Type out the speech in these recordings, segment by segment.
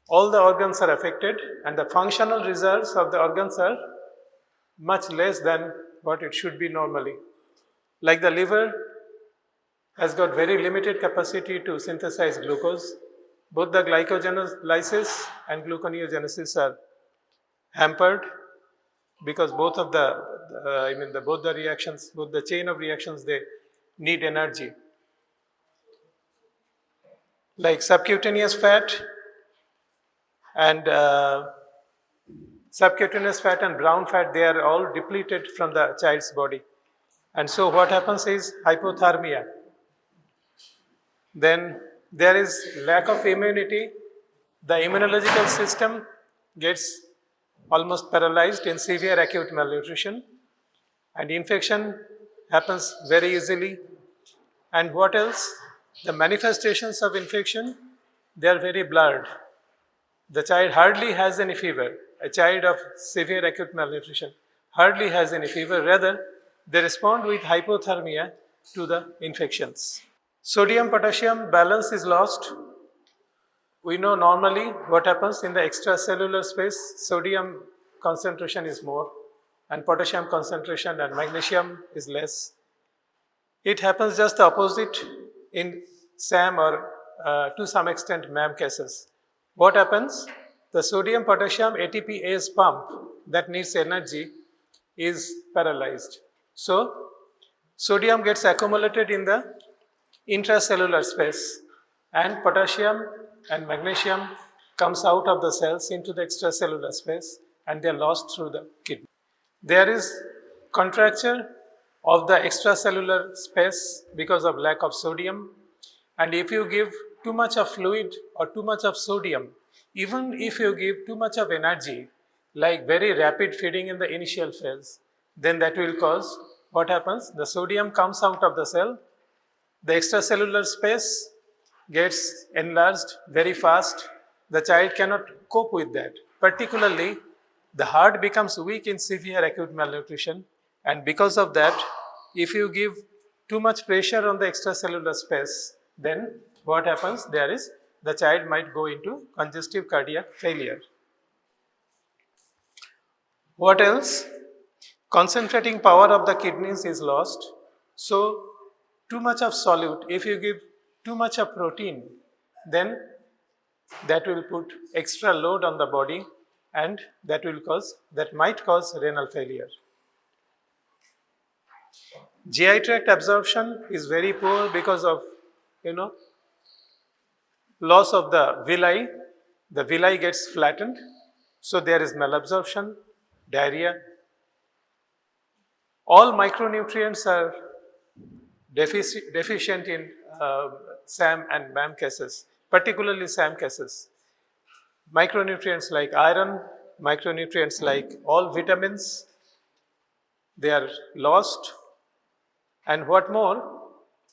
all the organs are affected and the functional results of the organs are much less than what it should be normally. Like the liver has got very limited capacity to synthesize glucose. Both the glycogenolysis and gluconeogenesis are hampered because both of both the reactions, both the chain of reactions, they need energy. Like subcutaneous fat and brown fat, they are all depleted from the child's body. And so what happens is hypothermia. Then there is lack of immunity. The immunological system gets almost paralyzed in severe acute malnutrition, and infection happens very easily. And what else? The manifestations of infection, they are very blurred. The child hardly has any fever. A child of severe acute malnutrition hardly has any fever. Rather, they respond with hypothermia to the infections. Sodium-potassium balance is lost. We know normally what happens in the extracellular space, sodium concentration is more and potassium concentration and magnesium is less. It happens just the opposite in SAM or to some extent MAM cases. What happens? The sodium-potassium ATPase pump that needs energy is paralyzed. So, sodium gets accumulated in the intracellular space and potassium and magnesium comes out of the cells into the extracellular space and they are lost through the kidney. There is contracture of the extracellular space because of lack of sodium, and if you give too much of fluid or too much of sodium, even if you give too much of energy, like very rapid feeding in the initial phase, then that will cause what happens? The sodium comes out of the cell, the extracellular space gets enlarged very fast. The child cannot cope with that. Particularly, the heart becomes weak in severe acute malnutrition, and because of that, if you give too much pressure on the extracellular space, then what happens? The child might go into congestive cardiac failure. What else? Concentrating power of the kidneys is lost. So, too much of solute, if you give too much of protein, then that will put extra load on the body and that might cause renal failure. GI tract absorption is very poor because of, loss of the villi. The villi gets flattened, so there is malabsorption, diarrhea. All micronutrients are deficient in SAM and MAM cases, particularly SAM cases. Micronutrients like iron, micronutrients like all vitamins, they are lost. And what more,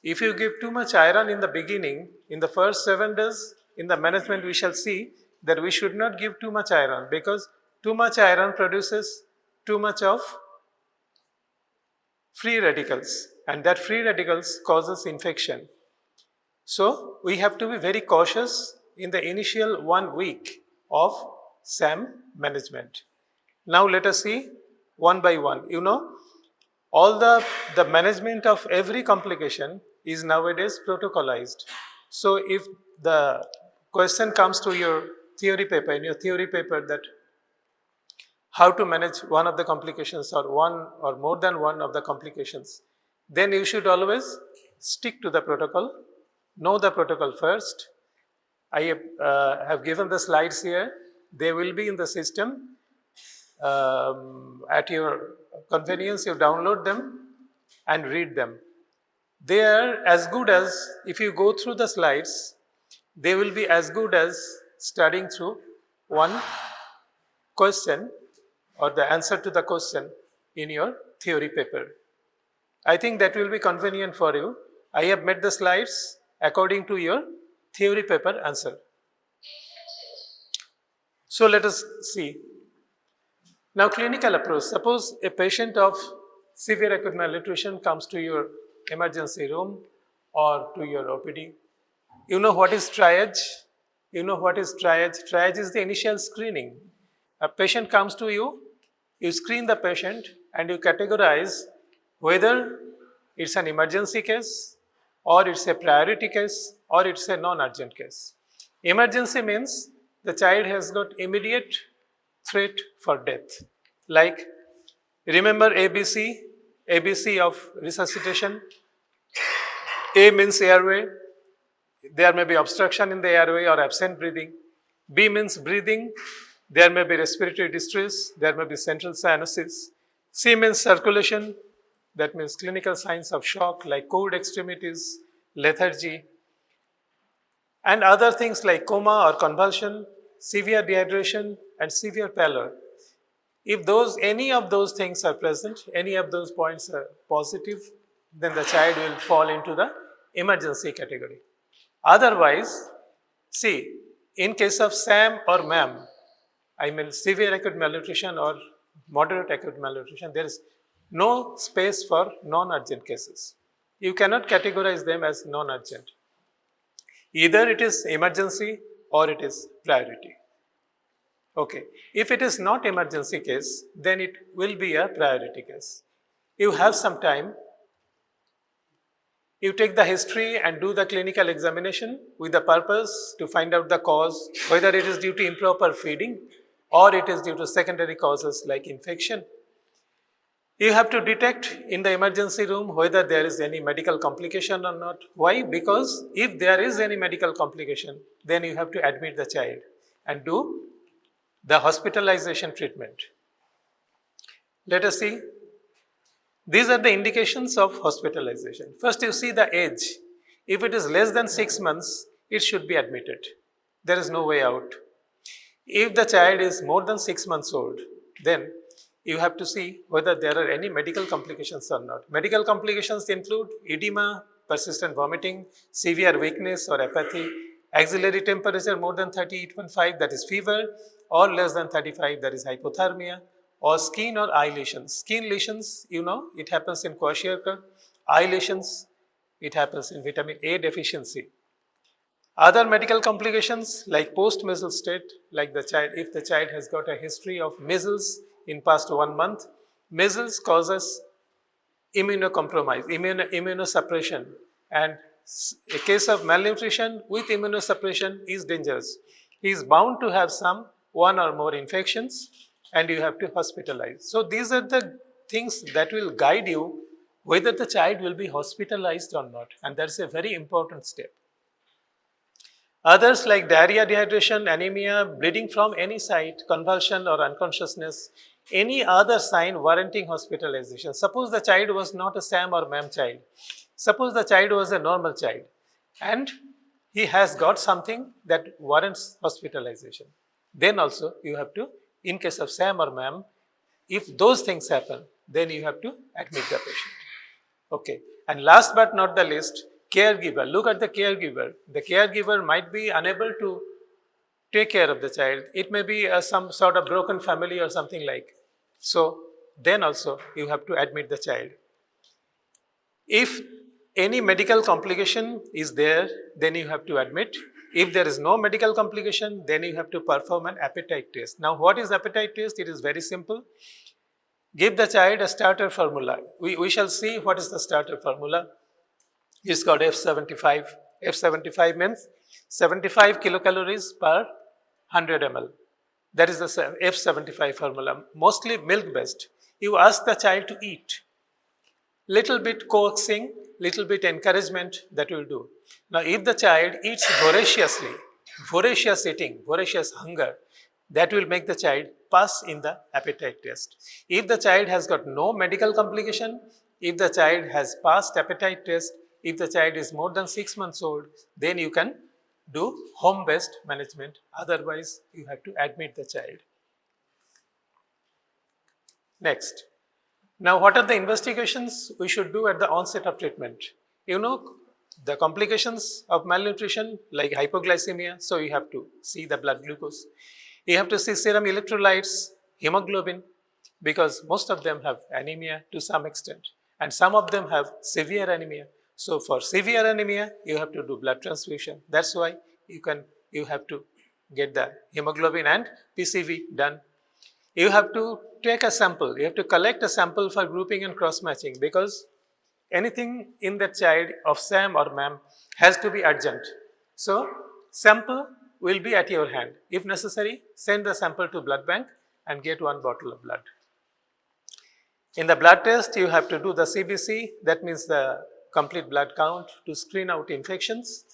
if you give too much iron in the beginning, in the first 7 days, in the management we shall see that we should not give too much iron because too much iron produces too much of free radicals, and that free radicals causes infection. So, we have to be very cautious in the initial 1 week of SAM management. Now, let us see one by one. All the management of every complication is nowadays protocolized. So, if the question comes to your theory paper, in your theory paper that how to manage one of the complications or one or more than one of the complications, then you should always stick to the protocol, know the protocol first. I have given the slides here. They will be in the system. At your convenience, you download them and read them. They are as good as, if you go through the slides, they will be as good as studying through one question or the answer to the question in your theory paper. I think that will be convenient for you. I have made the slides according to your theory paper answer. So let us see. Now, clinical approach. Suppose a patient of severe acute malnutrition comes to your emergency room or to your OPD. You know what is triage? You know what is triage? Triage is the initial screening. A patient comes to you, you screen the patient and you categorize whether it's an emergency case or it's a priority case or it's a non-urgent case. Emergency means the child has got immediate threat for death. Like, remember ABC, ABC of resuscitation. A means airway. There may be obstruction in the airway or absent breathing. B means breathing. There may be respiratory distress. There may be central cyanosis. C means circulation. That means clinical signs of shock like cold extremities, lethargy, and other things like coma or convulsion, severe dehydration, and severe pallor. If any of those things are present, any of those points are positive, then the child will fall into the emergency category. Otherwise, see, in case of SAM or MAM, I mean severe acute malnutrition or moderate acute malnutrition, there is no space for non-urgent cases. You cannot categorize them as non-urgent. Either it is emergency or it is priority. Okay, if it is not emergency case, then it will be a priority case. You have some time. You take the history and do the clinical examination with the purpose to find out the cause, whether it is due to improper feeding or it is due to secondary causes like infection. You have to detect in the emergency room whether there is any medical complication or not. Why? Because if there is any medical complication, then you have to admit the child and do the hospitalization treatment. Let us see. These are the indications of hospitalization. First, you see the age. If it is less than 6 months, it should be admitted. There is no way out. If the child is more than 6 months old, then you have to see whether there are any medical complications or not. Medical complications include edema, persistent vomiting, severe weakness or apathy, axillary temperature more than 38.5, that is fever, or less than 35, that is hypothermia, or skin or eye lesions. Skin lesions, you know, it happens in kwashiorkor. Eye lesions, it happens in vitamin A deficiency. Other medical complications like post-measles state, like the child, if the child has got a history of measles in past 1 month, measles causes immunocompromise, immunosuppression, and a case of malnutrition with immunosuppression is dangerous. He is bound to have one or more infections and you have to hospitalize. So these are the things that will guide you whether the child will be hospitalized or not, and that's a very important step. Others like diarrhea, dehydration, anemia, bleeding from any site, convulsion or unconsciousness, any other sign warranting hospitalization. Suppose the child was not a SAM or MAM child. Suppose the child was a normal child and he has got something that warrants hospitalization. Then also you have to, in case of SAM or MAM, if those things happen, then you have to admit the patient. Okay, and last but not the least, caregiver. Look at the caregiver. The caregiver might be unable to take care of the child. It may be some sort of broken family or something like. So then also you have to admit the child. If any medical complication is there, then you have to admit. If there is no medical complication, then you have to perform an appetite test. Now, what is appetite test? It is very simple. Give the child a starter formula. We shall see what is the starter formula. It's called F75. F75 means 75 kilocalories per 100 ml. That is the F75 formula, mostly milk-based. You ask the child to eat. Little bit coaxing, little bit encouragement, that will do. Now, if the child eats voraciously, voracious eating, voracious hunger, that will make the child pass in the appetite test. If the child has got no medical complication, if the child has passed appetite test, if the child is more than 6 months old, then you can do home-based management. Otherwise, you have to admit the child. Next. Now, what are the investigations we should do at the onset of treatment? You know, the complications of malnutrition like hypoglycemia, so you have to see the blood glucose. You have to see serum electrolytes, hemoglobin, because most of them have anemia to some extent, and some of them have severe anemia. So for severe anemia, you have to do blood transfusion. That's why you can you have to get the hemoglobin and PCV done. You have to take a sample. You have to collect a sample for grouping and cross-matching, because anything in the child of SAM or MAM has to be urgent. So, sample will be at your hand. If necessary, send the sample to blood bank and get 1 bottle of blood. In the blood test, you have to do the CBC, that means the complete blood count, to screen out infections.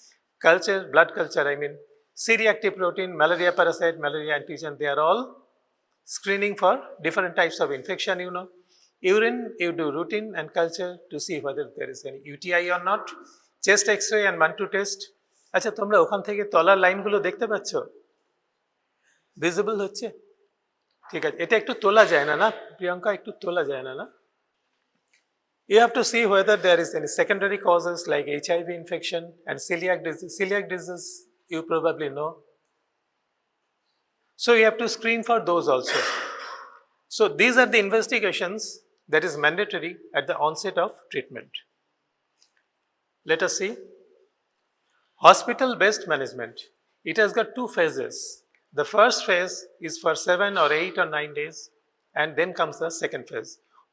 Culture, blood culture, I mean C-reactive protein, malaria parasite, malaria antigen, they are all screening for different types of infection, you know. Urine, you do routine and culture to see whether there is any UTI or not. Chest X-ray and Mantoux test. আচ্ছা, তোমরা ওখান থেকে তলার লাইনগুলো দেখতে পাচ্ছ? Visible হচ্ছে? ঠিক আছে, এটা একটু তোলা যায় না, না প্রিয়াঙ্কা, একটু তোলা যায় না, না? You have to see whether there is any secondary causes like HIV infection and celiac disease. Celiac disease, you probably know. So you have to screen for those also. So these are the investigations that is mandatory at the onset of treatment. Let us see. Hospital-based management. It has got 2 phases. The first phase is for 7 or 8 or 9 days, and then comes the second phase.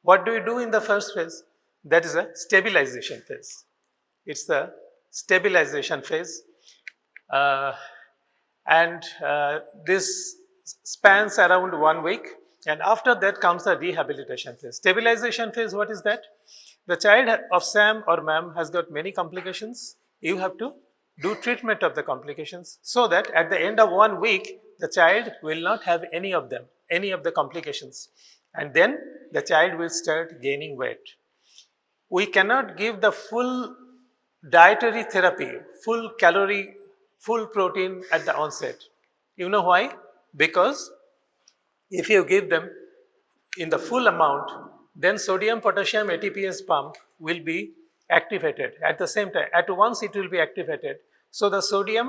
What do you do in the first phase? That is a stabilization phase. It's the stabilization phase. This spans around 1 week, and after that comes the rehabilitation phase. Stabilization phase, what is that? The child of SAM or MAM has got many complications. You have to do treatment of the complications, so that at the end of 1 week, the child will not have any of them, any of the complications. And then the child will start gaining weight. We cannot give the full dietary therapy, full calorie, full protein at the onset. You know why? Because if you give them in the full amount, then sodium potassium ATPase pump will be activated at the same time. At once it will be activated. So the sodium,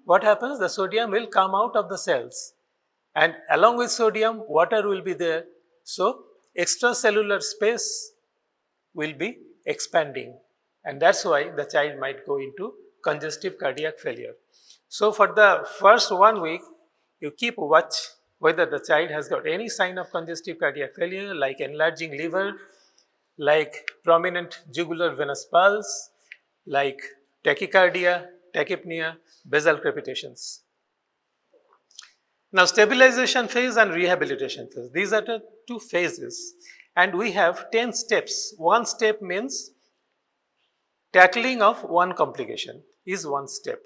what happens? The sodium will come out of the cells, and along with sodium, water will be there. So extracellular space will be expanding, and that's why the child might go into congestive cardiac failure. So for the first 1 week, you keep watch whether the child has got any sign of congestive cardiac failure, like enlarging liver, like prominent jugular venous pulse, like tachycardia, tachypnea, basal crepitations. Now, stabilization phase and rehabilitation phase, these are the 2 phases, and we have 10 steps. 1 step means tackling of 1 complication is 1 step.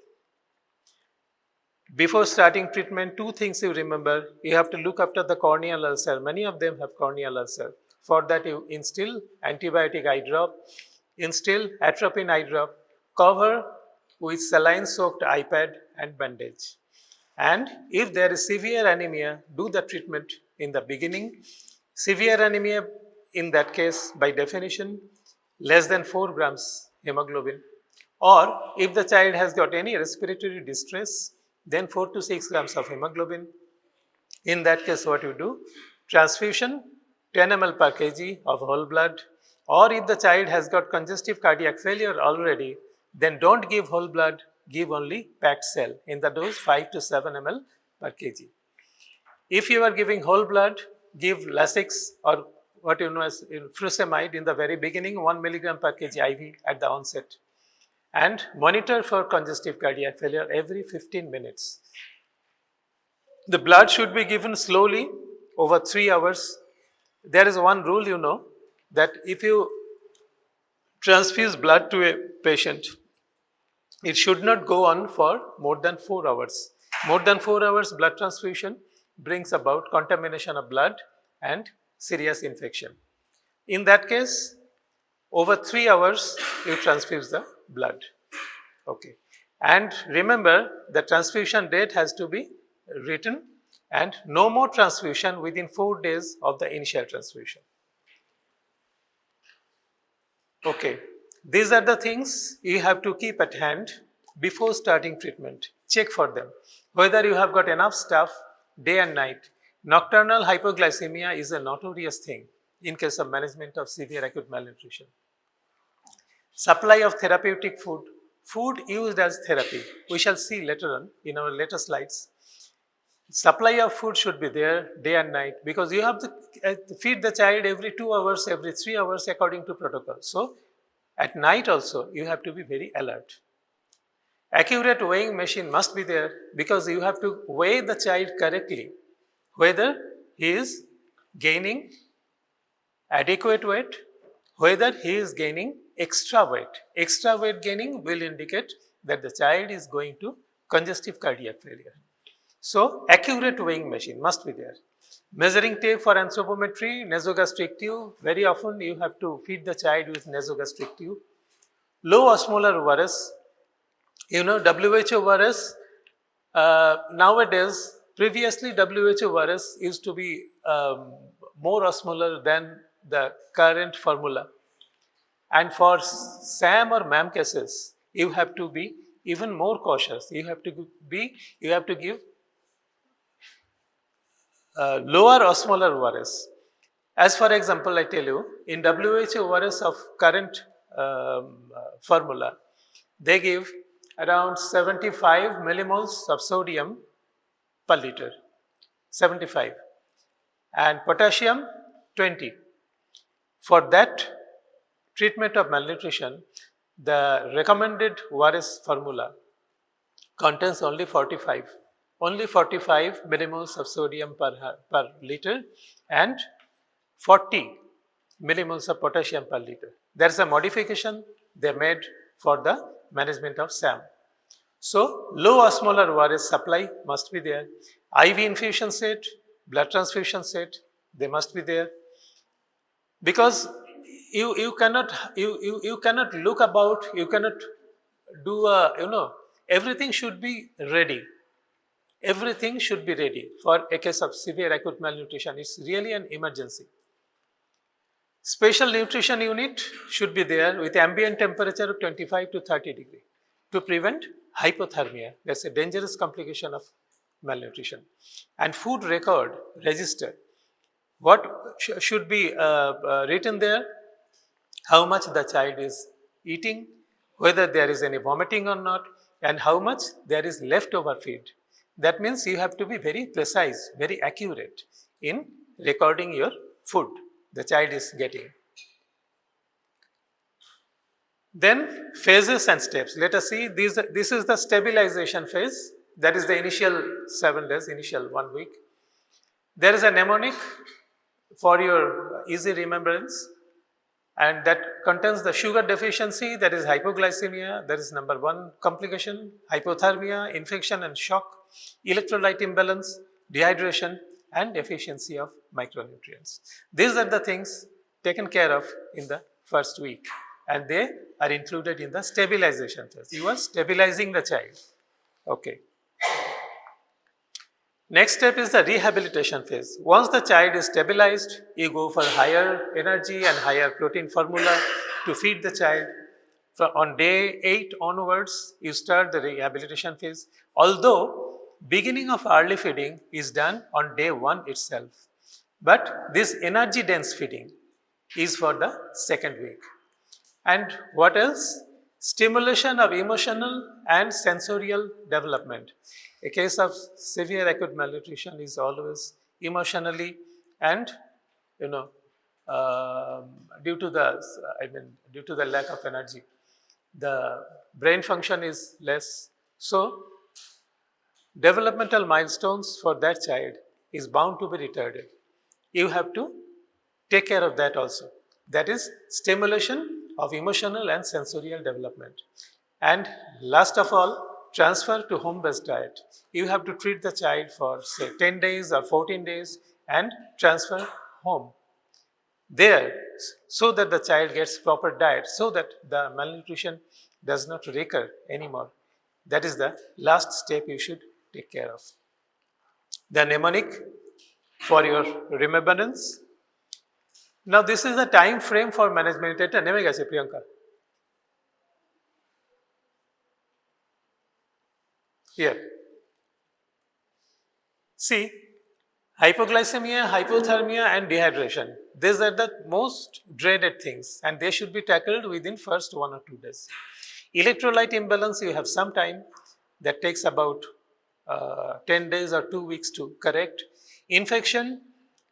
Before starting treatment, 2 things you remember. You have to look after the corneal ulcer. Many of them have corneal ulcer. For that, you instill antibiotic eye drop, instill atropine eye drop, cover with saline-soaked eye pad and bandage. And if there is severe anemia, do the treatment in the beginning. Severe anemia, in that case, by definition, less than 4 grams hemoglobin. Or if the child has got any respiratory distress, then 4 to 6 grams of hemoglobin. In that case, what you do? Transfusion, 10 ml per kg of whole blood. Or if the child has got congestive cardiac failure already, then don't give whole blood, give only packed cell in the dose 5 to 7 ml per kg. If you are giving whole blood, give Lasix or what you know as furosemide in the very beginning, 1 milligram per kg IV at the onset. And monitor for congestive cardiac failure every 15 minutes. The blood should be given slowly over 3 hours. There is one rule, you know, that if you transfuse blood to a patient, it should not go on for more than 4 hours. More than 4 hours blood transfusion brings about contamination of blood and serious infection. In that case, over 3 hours, you transfuse the blood. Okay. And remember, the transfusion date has to be written, and no more transfusion within 4 days of the initial transfusion. Okay. These are the things you have to keep at hand before starting treatment. Check for them. Whether you have got enough staff day and night. Nocturnal hypoglycemia is a notorious thing in case of management of severe acute malnutrition. Supply of therapeutic food food used as therapy. We shall see later on in our later slides. Supply of food should be there day and night because you have to feed the child every 2 hours, every 3 hours according to protocol. So, at night also you have to be very alert. Accurate weighing machine must be there because you have to weigh the child correctly, whether he is gaining adequate weight, whether he is gaining extra weight. Extra weight gaining will indicate that the child is going to congestive cardiac failure. So, accurate weighing machine must be there. Measuring tape for anthropometry, nasogastric tube, very often you have to feed the child with nasogastric tube. Low-osmolar virus, WHO virus, nowadays, previously WHO virus used to be more osmolar than the current formula. And for SAM or MAM cases, you have to be even more cautious. You have to give lower osmolar virus. As for example, I tell you, in WHO virus of current formula, they give around 75 millimoles of sodium per liter, 75, and potassium 20. For that treatment of malnutrition, the recommended virus formula contains only 45 millimoles of sodium per liter and 40 millimoles of potassium per liter. There is a modification they made for the management of SAM. So, low osmolar virus supply must be there. IV infusion set, blood transfusion set, they must be there. Because you cannot look about, you cannot do everything should be ready. Everything should be ready for a case of severe acute malnutrition. It's really an emergency. Special nutrition unit should be there with ambient temperature of 25 to 30 degree to prevent hypothermia. That's a dangerous complication of malnutrition. And food record register. What should be written there? How much the child is eating, whether there is any vomiting or not, and how much there is leftover feed. That means you have to be very precise, very accurate in recording your food the child is getting. Then phases and steps. Let us see, this is the stabilization phase. That is the initial 7 days, initial 1 week. There is a mnemonic for your easy remembrance, and that contains the sugar deficiency, that is hypoglycemia, that is number 1 complication, hypothermia, infection and shock, electrolyte imbalance, dehydration, and deficiency of micronutrients. These are the things taken care of in the first week, and they are included in the stabilization phase. You are stabilizing the child. Okay. Next step is the rehabilitation phase. Once the child is stabilized, you go for higher energy and higher protein formula to feed the child. On day 8 onwards, you start the rehabilitation phase. Although beginning of early feeding is done on day 1 itself. But this energy dense feeding is for the second week. And what else? Stimulation of emotional and sensorial development. A case of severe acute malnutrition is always emotionally and due to the lack of energy, the brain function is less. So, developmental milestones for that child is bound to be retarded. You have to take care of that also. That is stimulation of emotional and sensorial development. And last of all, transfer to home-based diet. You have to treat the child for say 10 days or 14 days and transfer home there so that the child gets proper diet, so that the malnutrition does not recur anymore. That is the last step you should take care of. The mnemonic for your remembrance. Now this is the time frame for management. Eta neme geche Priyanka. Here. See, hypoglycemia, hypothermia and dehydration. These are the most dreaded things and they should be tackled within first 1 or 2 days. Electrolyte imbalance, you have some time that takes about 10 days or 2 weeks to correct. Infection,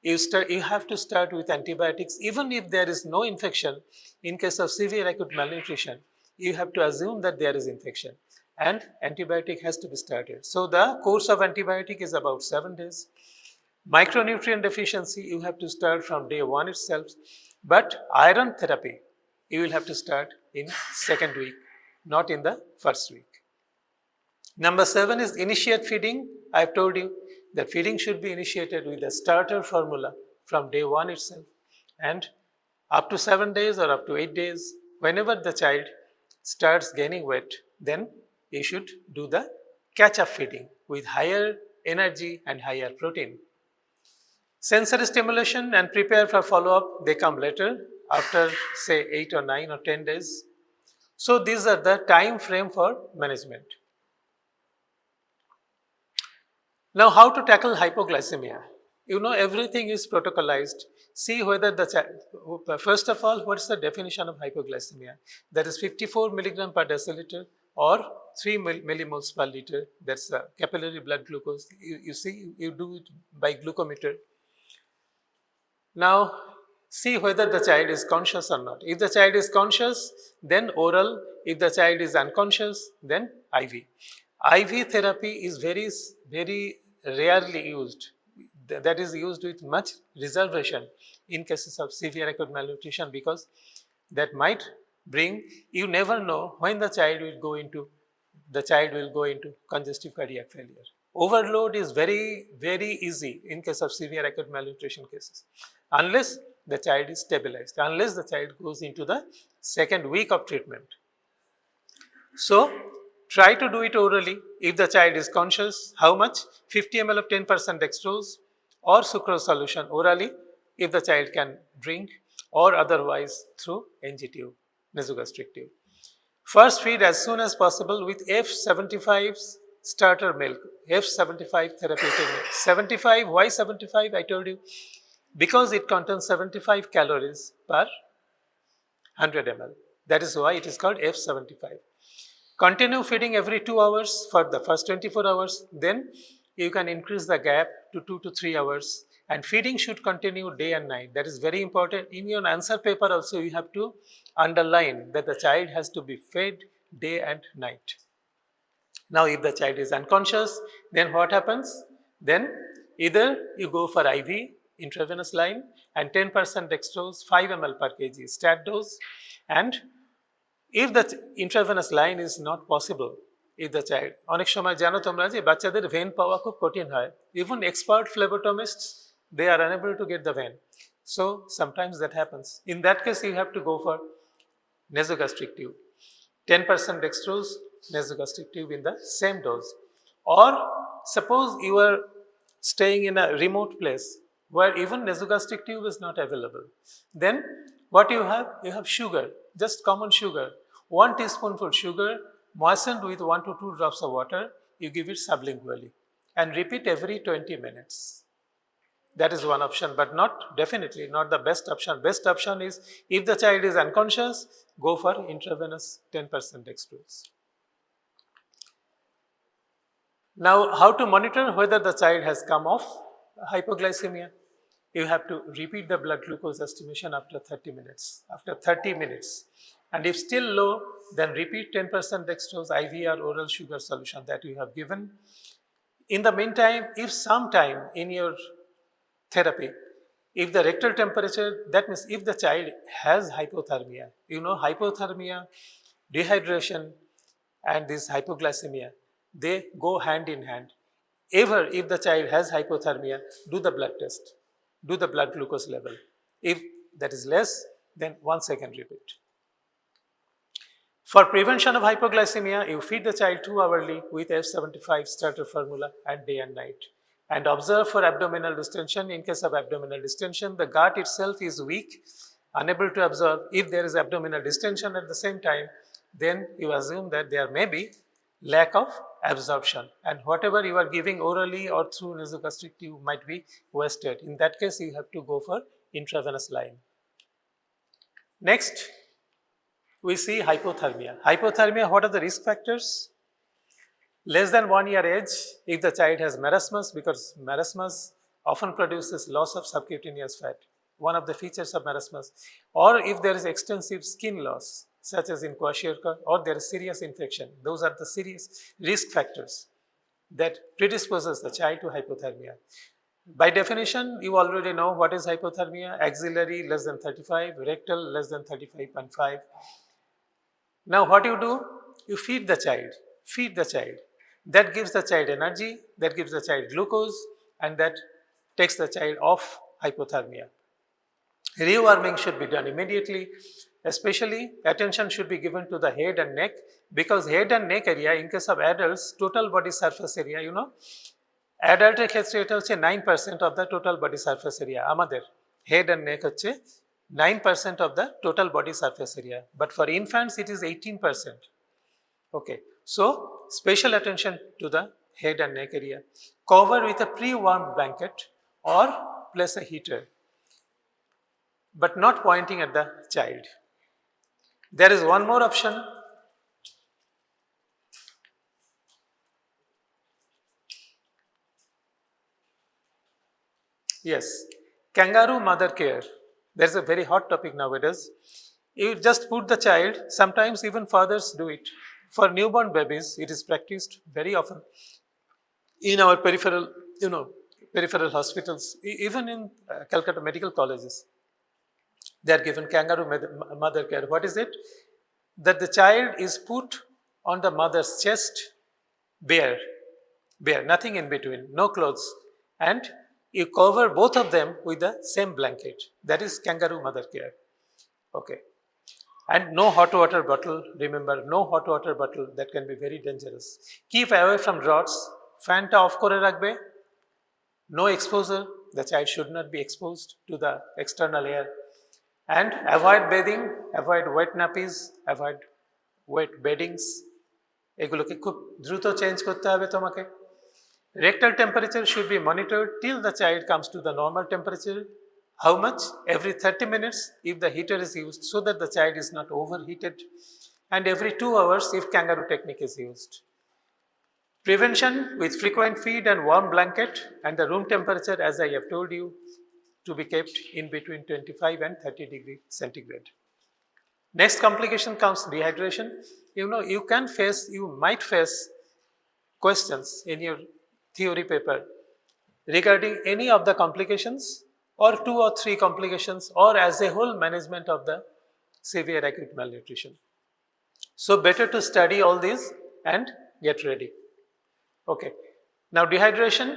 you have to start with antibiotics. Even if there is no infection, in case of severe acute malnutrition, you have to assume that there is infection and antibiotic has to be started. So the course of antibiotic is about 7 days. Micronutrient deficiency, you have to start from day 1 itself, but iron therapy, you will have to start in second week, not in the first week. Number 7 is initiate feeding. I have told you that feeding should be initiated with a starter formula from day 1 itself, and up to 7 days or up to 8 days, whenever the child starts gaining weight, then you should do the catch-up feeding with higher energy and higher protein. Sensory stimulation and prepare for follow-up, they come later after say 8 or 9 or 10 days. So these are the time frame for management. Now, how to tackle hypoglycemia? You know, everything is protocolized. See whether the child, first of all, what's the definition of hypoglycemia? That is 54 milligram per deciliter or 3 millimoles per liter. That's the capillary blood glucose. You see, you do it by glucometer. Now, see whether the child is conscious or not. If the child is conscious, then oral. If the child is unconscious, then IV. IV therapy is very rarely used. That is used with much reservation in cases of severe acute malnutrition, because that might bring, you never know when the child will go into congestive cardiac failure. Overload is very easy in case of severe acute malnutrition cases, unless the child is stabilized, unless the child goes into the second week of treatment. So, try to do it orally. If the child is conscious, how much? 50 ml of 10% dextrose or sucrose solution orally if the child can drink, or otherwise through NG tube, nasogastric tube. First feed as soon as possible with F75 starter milk, F75 therapeutic milk. 75, why 75? I told you, because it contains 75 calories per 100 ml. That is why it is called F75. Continue feeding every 2 hours for the first 24 hours. Then you can increase the gap to 2 to 3 hours. And feeding should continue day and night. That is very important. In your answer paper also, you have to underline that the child has to be fed day and night. Now, if the child is unconscious, then what happens? Then either you go for IV, intravenous line, and 10% dextrose, 5 ml per kg stat dose. And if the intravenous line is not possible, if the child, অনেক সময় জানো তোমরা যে বাচ্চাদের when পাওয়া খুব কঠিন হয়, even expert phlebotomists, they are unable to get the vein. So sometimes that happens. In that case, you have to go for nasogastric tube, 10% dextrose, nasogastric tube in the same dose. Or suppose you are staying in a remote place where even nasogastric tube is not available, then what you have sugar, just common sugar, 1 teaspoonful sugar moistened with 1 to 2 drops of water, you give it sublingually and repeat every 20 minutes. That is one option, but definitely not the best option. Best option is, if the child is unconscious, go for intravenous 10% dextrose. Now, how to monitor whether the child has come off hypoglycemia? You have to repeat the blood glucose estimation after 30 minutes. After 30 minutes. And if still low, then repeat 10% dextrose, IV or oral sugar solution that you have given. In the meantime, if sometime in your therapy, if the rectal temperature, that means if the child has hypothermia, you know, hypothermia, dehydration, and this hypoglycemia, they go hand in hand. Ever, if the child has hypothermia, do the blood test, do the blood glucose level. If that is less, then once again repeat. For prevention of hypoglycemia, you feed the child 2 hourly with F75 starter formula at day and night. And observe for abdominal distension. In case of abdominal distension, the gut itself is weak, unable to absorb. If there is abdominal distension at the same time, then you assume that there may be lack of absorption, and whatever you are giving orally or through nasogastric tube might be wasted. In that case, you have to go for intravenous line. Next, we see hypothermia. Hypothermia, what are the risk factors? Less than 1 year age, if the child has marasmus, because marasmus often produces loss of subcutaneous fat, one of the features of marasmus, or if there is extensive skin loss, such as in kwashiorkor, or there is serious infection, those are the serious risk factors that predisposes the child to hypothermia. By definition, you already know what is hypothermia: axillary less than 35, rectal less than 35.5. Now what you do? You feed the child, feed the child. That gives the child energy, that gives the child glucose, and that takes the child off hypothermia. Rewarming should be done immediately. Especially attention should be given to the head and neck, because head and neck area, in case of adults, total body surface area, অ্যাডাল্টের ক্ষেত্রে এটা হচ্ছে 9% of the total body surface area. আমাদের head and neck হচ্ছে 9% of the total body surface area. But for infants, it is 18%. Okay, so special attention to the head and neck area. Cover with a pre-warmed blanket or place a heater, but not pointing at the child. There is one more option. Yes, kangaroo mother care. There's a very hot topic nowadays. You just put the child, sometimes even fathers do it. For newborn babies, it is practiced very often in our peripheral hospitals, even in Calcutta Medical Colleges. They are given kangaroo mother care. What is it? That the child is put on the mother's chest, bare, nothing in between, no clothes, and you cover both of them with the same blanket. That is kangaroo mother care. Okay. And no hot water bottle, remember, no hot water bottle, that can be very dangerous. Keep away from draughts, fan ta off kore rakhbe, no exposure, the child should not be exposed to the external air. And avoid bathing, avoid wet nappies, avoid wet beddings. এগুলোকে খুব দ্রুত change করতে হবে তোমাকে। Rectal temperature should be monitored till the child comes to the normal temperature. How much? Every 30 minutes if the heater is used, so that the child is not overheated, and every 2 hours if kangaroo technique is used. Prevention with frequent feed and warm blanket, and the room temperature, as I have told you, to be kept in between 25 and 30 degrees centigrade. Next complication comes dehydration. You might face questions in your theory paper regarding any of the complications, or 2 or 3 complications, or as a whole management of the severe acute malnutrition. So better to study all these and get ready. Okay. Now dehydration,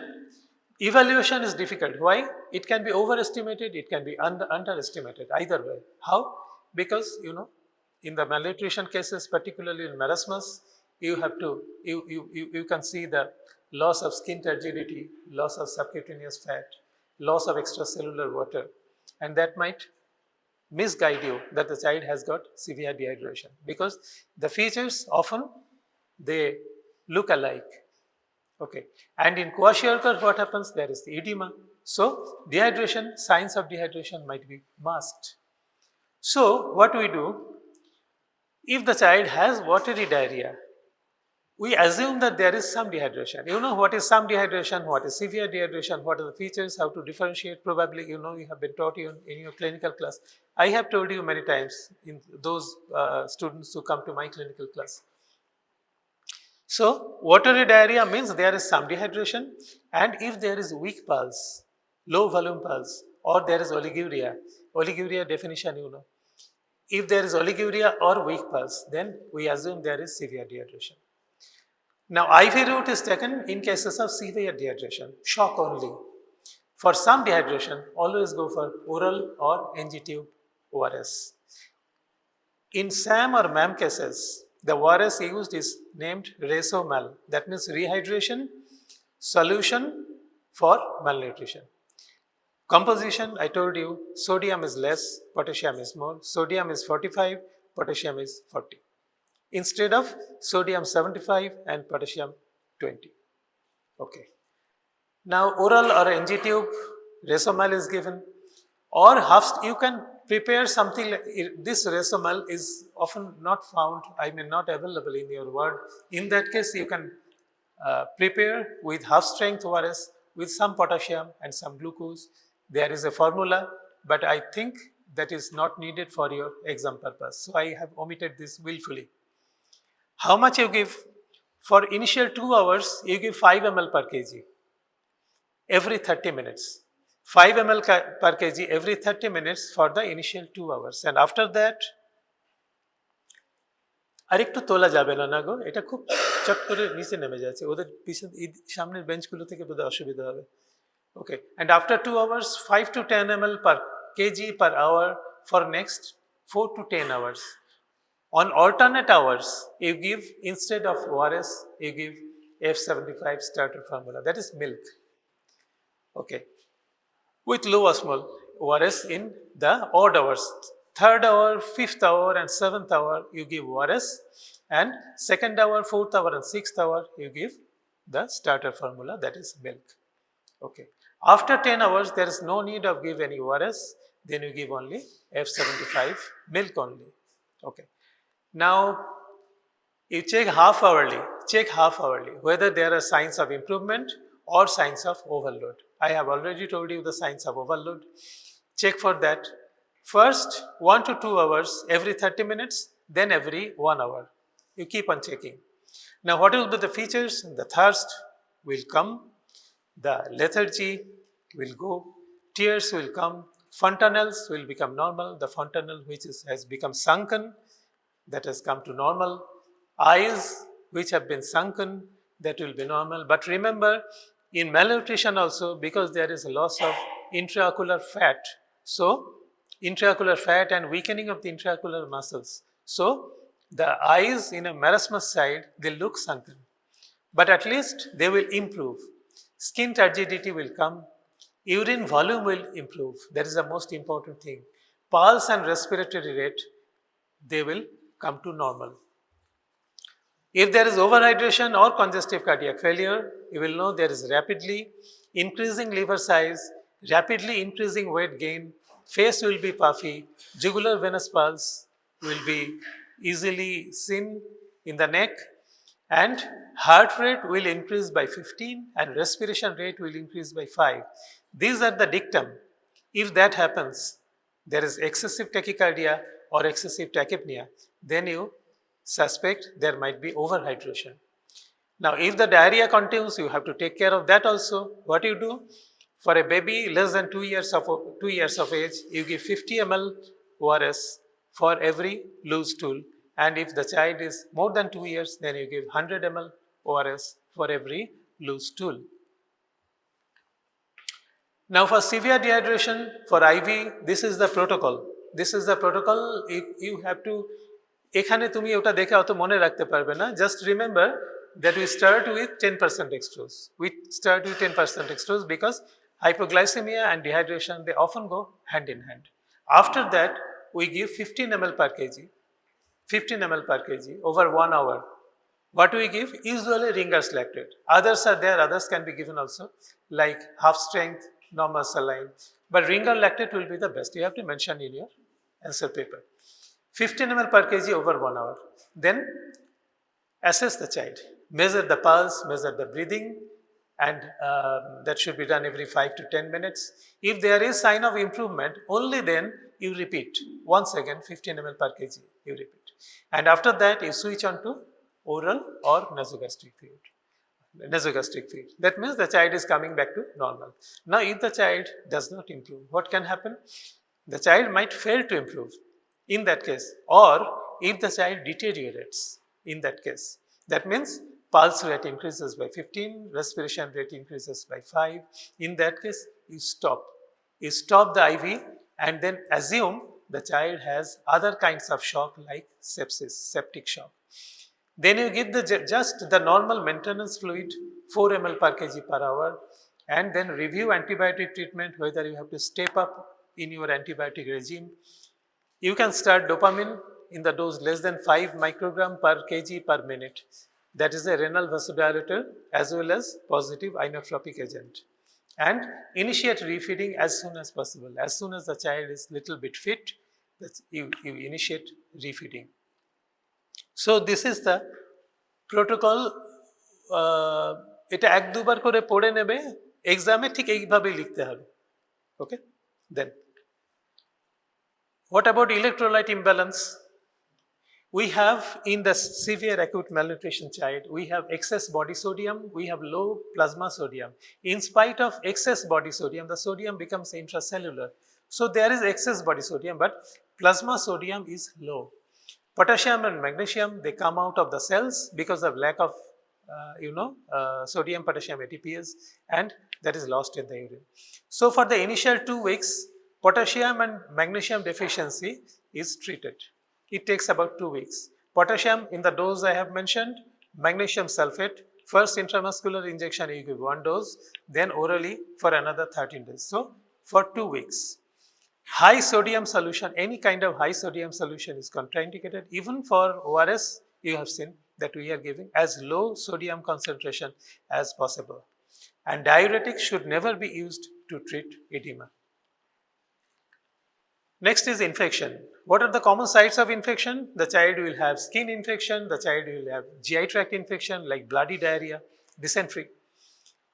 evaluation is difficult. Why? It can be overestimated, it can be underestimated, either way. How? Because in the malnutrition cases, particularly in marasmus, you can see the loss of skin turgidity, loss of subcutaneous fat, loss of extracellular water, and that might misguide you that the child has got severe dehydration, because the features often they look alike. Okay, and in kwashiorkor, what happens? There is the edema. So dehydration, signs of dehydration might be masked. So what we do, if the child has watery diarrhea, we assume that there is some dehydration. You know what is some dehydration, what is severe dehydration, what are the features, how to differentiate. Probably you have been taught in your clinical class. I have told you many times in those students who come to my clinical class. So watery diarrhea means there is some dehydration, and if there is weak pulse, low volume pulse, or there is oliguria definition, if there is oliguria or weak pulse, then we assume there is severe dehydration. Now IV route is taken in cases of severe dehydration, shock only. For some dehydration, always go for oral or NG tube ORS. In SAM or MAM cases, the ORS used is named ReSoMal. That means rehydration solution for malnutrition. Composition, I told you, sodium is less, potassium is more. Sodium is 45, potassium is 40. Instead of sodium 75 and potassium 20. Okay. Now oral or NG tube, ReSoMal is given, or you can prepare something like this. ReSoMal is often not found, not available in your ward. In that case, you can prepare with half strength ORS with some potassium and some glucose. There is a formula, but I think that is not needed for your exam purpose. So I have omitted this willfully. How much you give? For initial 2 hours, you give 5 ml per kg every 30 minutes. 5 ml per kg every 30 minutes for the initial 2 hours. And after that, আরেকটু তোলা যাবে না না গো, এটা খুব চট করে নিচে নেমে যাচ্ছে, ওদের পিছনে সামনের বেঞ্চগুলো থেকে বোধহয় অসুবিধা হবে। Okay, and after 2 hours, 5 to 10 ml per kg per hour for next 4 to 10 hours. On alternate hours, you give, instead of ORS, you give F75 starter formula, that is milk. Okay, with low-osmolar ORS in the odd hours. 3rd hour, 5th hour and 7th hour, you give ORS, and 2nd hour, 4th hour and 6th hour, you give the starter formula, that is milk. Okay. After 10 hours, there is no need of give any ORS, then you give only F75 milk only. Okay. Now, you check half hourly whether there are signs of improvement or signs of overload. I have already told you the signs of overload. Check for that. First 1 to 2 hours every 30 minutes, then every 1 hour. You keep on checking. Now, what will be the features? The thirst will come, the lethargy will go, tears will come, fontanelles will become normal, the fontanelle which has become sunken, that has come to normal, eyes which have been sunken, that will be normal. But remember, in malnutrition also, because there is a loss of intraocular fat, so intraocular fat and weakening of the intraocular muscles, so the eyes in a marasmus side, they look sunken, but at least they will improve. Skin turgidity will come, urine volume will improve, that is the most important thing. Pulse and respiratory rate, they will come to normal. If there is overhydration or congestive cardiac failure, you will know there is rapidly increasing liver size, rapidly increasing weight gain, face will be puffy, jugular venous pulse will be easily seen in the neck, and heart rate will increase by 15 and respiration rate will increase by 5. These are the dictum. If that happens, there is excessive tachycardia or excessive tachypnea, then you suspect there might be overhydration. Now, if the diarrhea continues, you have to take care of that also. What you do? For a baby less than 2 years of age, you give 50 ml ORS for every loose stool. And if the child is more than 2 years, then you give 100 ml ORS for every loose stool. Now, for severe dehydration, for IV, this is the protocol. This is the protocol. You have to, এখানে তুমি ওটা দেখে অত মনে রাখতে পারবে না. Just remember that we start with 10% dextrose. We start with 10% dextrose because hypoglycemia and dehydration, they often go hand in hand. After that, we give 15 ml per kg, 15 ml per kg over 1 hour. What we give? Usually Ringer's lactate. Others are there, others can be given also, like half strength, normal saline. But Ringer lactate will be the best. You have to mention in your answer paper. 15 ml per kg over 1 hour. Then assess the child, measure the pulse, measure the breathing, and that should be done every 5 to 10 minutes. If there is sign of improvement, only then you repeat once again 15 ml per kg, you repeat. And after that, you switch on to oral or nasogastric feed. That means the child is coming back to normal. Now, if the child does not improve, what can happen? The child might fail to improve in that case, or if the child deteriorates in that case. That means pulse rate increases by 15, respiration rate increases by 5. In that case, you stop. You stop the IV and then assume the child has other kinds of shock like sepsis, septic shock. Then you give just the normal maintenance fluid, 4 ml per kg per hour, and then review antibiotic treatment, whether you have to step up in your antibiotic regime. You can start dopamine in the dose less than 5 microgram per kg per minute. That is a renal vasodilator as well as positive inotropic agent. and initiate refeeding as soon as possible. As soon as the child is little bit fit, you initiate refeeding. So this is the protocol. এটা এক দুবার করে পড়ে নেবে, এক্সামে ঠিক এইভাবেই লিখতে হবে। Okay, then what about electrolyte imbalance? We have in the severe acute malnutrition child, we have excess body sodium, we have low plasma sodium. In spite of excess body sodium, the sodium becomes intracellular. So there is excess body sodium, but plasma sodium is low. Potassium and magnesium, they come out of the cells because of lack of sodium potassium ATPase, and that is lost in the urine. So for the initial 2 weeks, potassium and magnesium deficiency is treated. It takes about 2 weeks. Potassium in the dose I have mentioned, magnesium sulfate, first intramuscular injection you give 1 dose, then orally for another 13 days. So for 2 weeks. High sodium solution, any kind of high sodium solution is contraindicated. Even for ORS, you have seen that we are giving as low sodium concentration as possible. And diuretics should never be used to treat edema. Next is infection. What are the common sites of infection? The child will have skin infection, the child will have GI tract infection like bloody diarrhea, dysentery,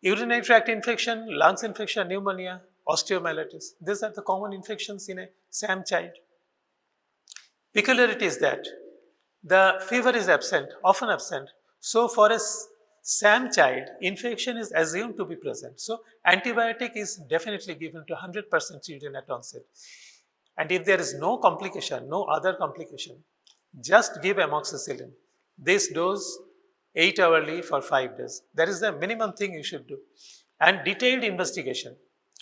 urinary tract infection, lungs infection, pneumonia, osteomyelitis. These are the common infections in a SAM child. Peculiarity is that the fever is absent, often absent. So for a SAM child, infection is assumed to be present. So antibiotic is definitely given to 100% children at onset. And if there is no complication, no other complication, just give amoxicillin. This dose 8 hourly for 5 days. That is the minimum thing you should do. And detailed investigation,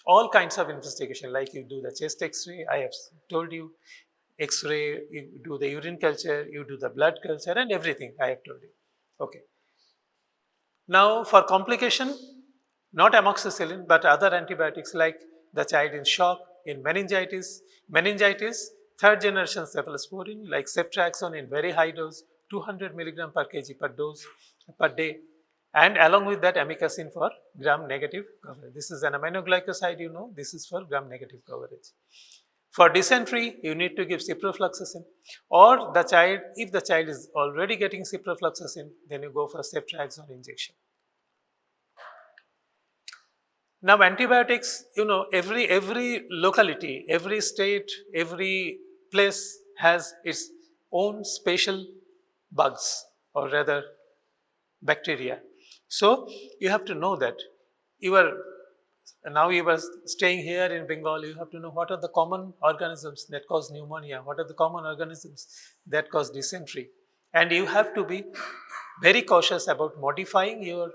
all kinds of investigation, like you do the chest x-ray, I have told you, x-ray, you do the urine culture, you do the blood culture, and everything I have told you. Okay. Now for complication, not amoxicillin, but other antibiotics like the child in shock, in meningitis, third generation cephalosporin like ceftriaxone in very high dose, 200 milligram per kg per day, and along with that amikacin for gram negative coverage. This is an aminoglycoside, you know, this is for gram negative coverage. For dysentery, you need to give ciprofloxacin, or the child, if the child is already getting ciprofloxacin, then you go for ceftriaxone injection. Now antibiotics, you know, every locality, every state, every place has its own special bugs, or rather bacteria. So you have to know that you are staying here in Bengal, you have to know what are the common organisms that cause pneumonia, what are the common organisms that cause dysentery, and you have to be very cautious about modifying your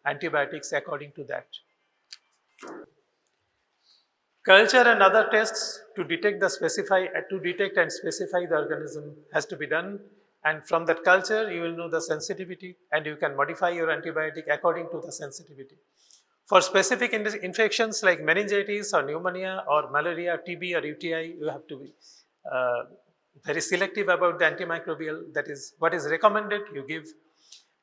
antibiotics according to that. Culture and other tests to detect and specify the organism has to be done, and from that culture you will know the sensitivity and you can modify your antibiotic according to the sensitivity. For specific infections like meningitis or pneumonia or malaria, TB or UTI, you have to be very selective about the antimicrobial. That is what is recommended. You give